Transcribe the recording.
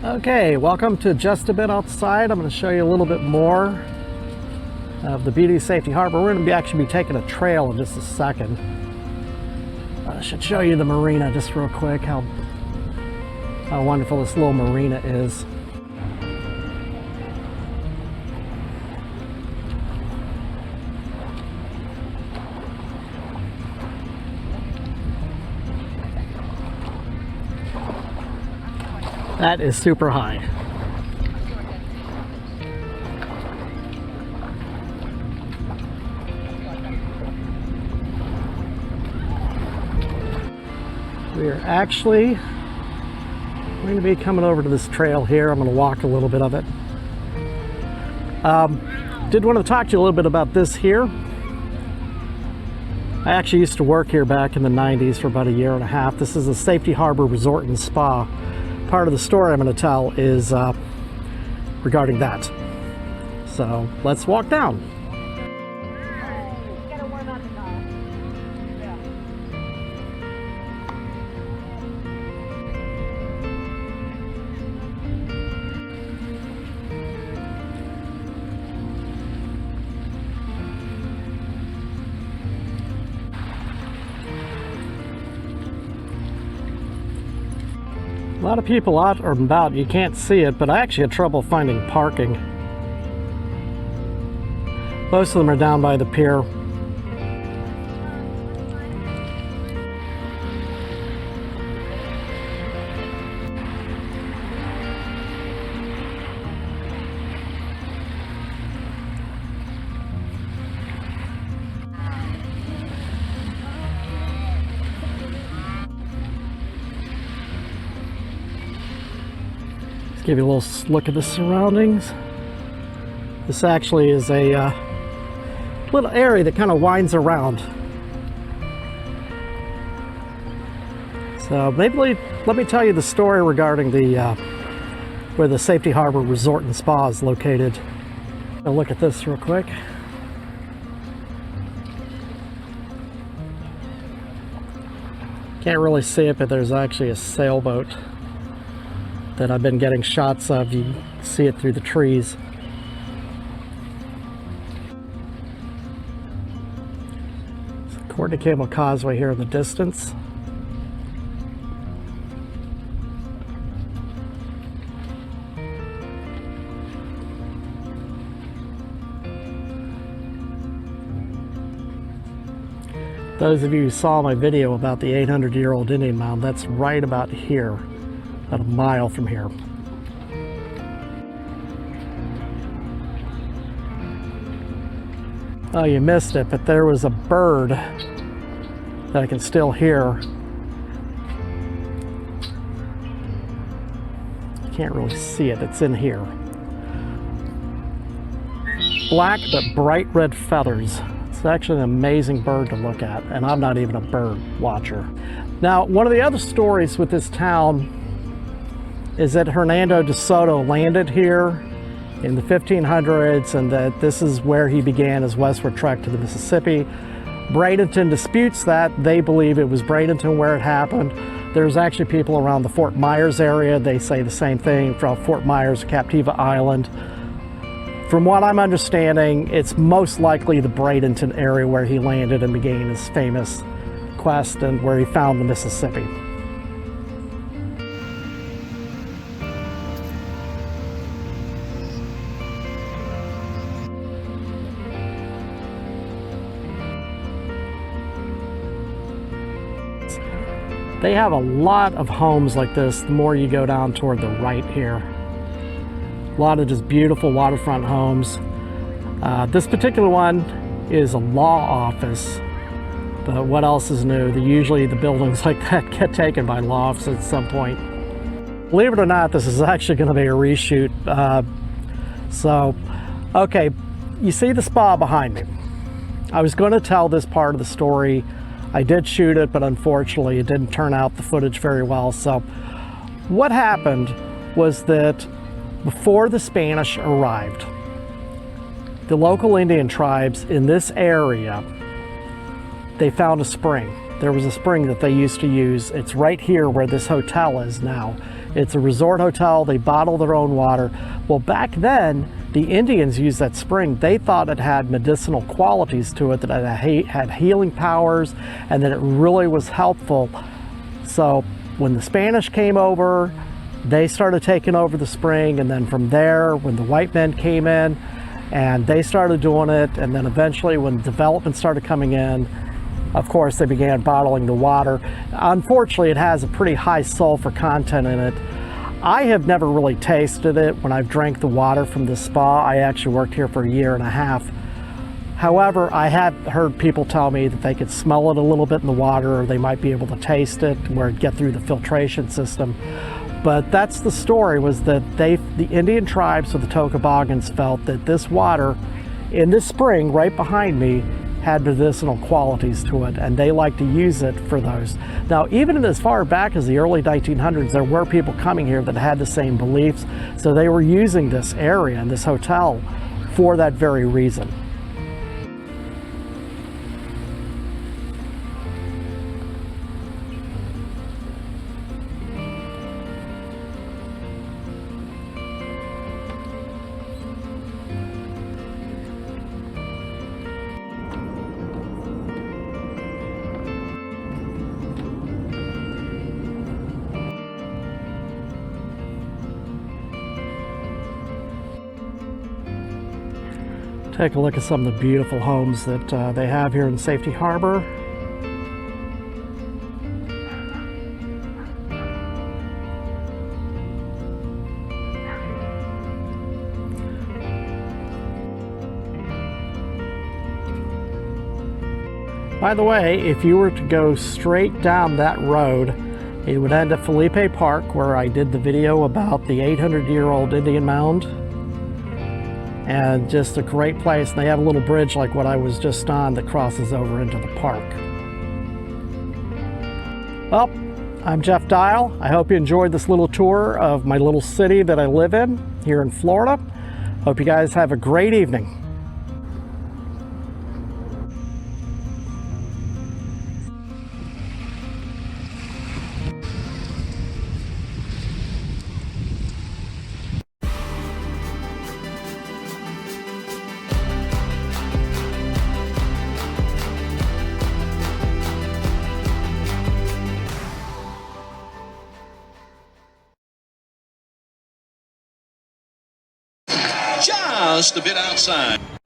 Okay, welcome to Just a Bit Outside. I'm going to show you a little bit more of the beauty of Safety Harbor. We're going to actually be taking a trail in just a second. I should show you the marina just real quick, how wonderful this little marina is. That is super high. We are actually going to be coming over to this trail here. I'm going to walk a little bit of it. Did want to talk to you a little bit about this here. I actually used to work here back in the 90s for about a year and a half. This is a Safety Harbor Resort and Spa. Part of the story I'm going to tell is regarding that. So let's walk down. A lot of people out or about, you can't see it, but I actually had trouble finding parking. Most of them are down by the pier. Give you a little look at the surroundings. This actually is a little area that kind of winds around. So maybe let me tell you the story regarding the where the Safety Harbor Resort and Spa is located. I'll look at this real quick. Can't really see it, but there's actually a sailboat that I've been getting shots of. You can see it through the trees. Courtney Cable Causeway here in the distance. Those of you who saw my video about the 800-year-old Indian mound, that's right about here. About a mile from here. Oh, you missed it, but there was a bird that I can still hear. I can't really see it, it's in here. Black but bright red feathers. It's actually an amazing bird to look at, and I'm not even a bird watcher. Now, one of the other stories with this town is that Hernando DeSoto landed here in the 1500s, and that this is where he began his westward trek to the Mississippi. Bradenton disputes that. They believe it was Bradenton where it happened. There's actually people around the Fort Myers area. They say the same thing from Fort Myers, Captiva Island. From what I'm understanding, it's most likely the Bradenton area where he landed and began his famous quest and where he found the Mississippi. They have a lot of homes like this the more you go down toward the right here. A lot of just beautiful waterfront homes. This particular one is a law office, but what else is new? Usually the buildings like that get taken by law offices at some point. Believe it or not, this is actually going to be a reshoot. Okay, you see the spa behind me. I was going to tell this part of the story. I did shoot it, but unfortunately it didn't turn out the footage very well. So what happened was that before the Spanish arrived, the local Indian tribes in this area, they found a spring. There was a spring that they used to use. It's right here where this hotel is now. It's a resort hotel. They bottle their own water. Well, back then, the Indians used that spring. They thought it had medicinal qualities to it, that it had healing powers, and that it really was helpful. So when the Spanish came over, they started taking over the spring, and then from there, when the white men came in, and they started doing it, and then eventually when development started coming in, of course they began bottling the water. Unfortunately, it has a pretty high sulfur content in it. I have never really tasted it when I've drank the water from the spa. I actually worked here for 1.5 years. However, I have heard people tell me that they could smell it a little bit in the water, or they might be able to taste it where it get through the filtration system. But that's the story, was that the Indian tribes of the Tokobogans felt that this water in this spring right behind me had medicinal qualities to it, and they like to use it for those. Now, even as far back as the early 1900s, there were people coming here that had the same beliefs, so they were using this area and this hotel for that very reason. Take a look at some of the beautiful homes that they have here in Safety Harbor. By the way, if you were to go straight down that road, it would end at Felipe Park, where I did the video about the 800-year-old Indian mound. And just a great place. And they have a little bridge like what I was just on that crosses over into the park. Well, I'm Jeff Dial. I hope you enjoyed this little tour of my little city that I live in here in Florida. Hope you guys have a great evening. Just a bit outside.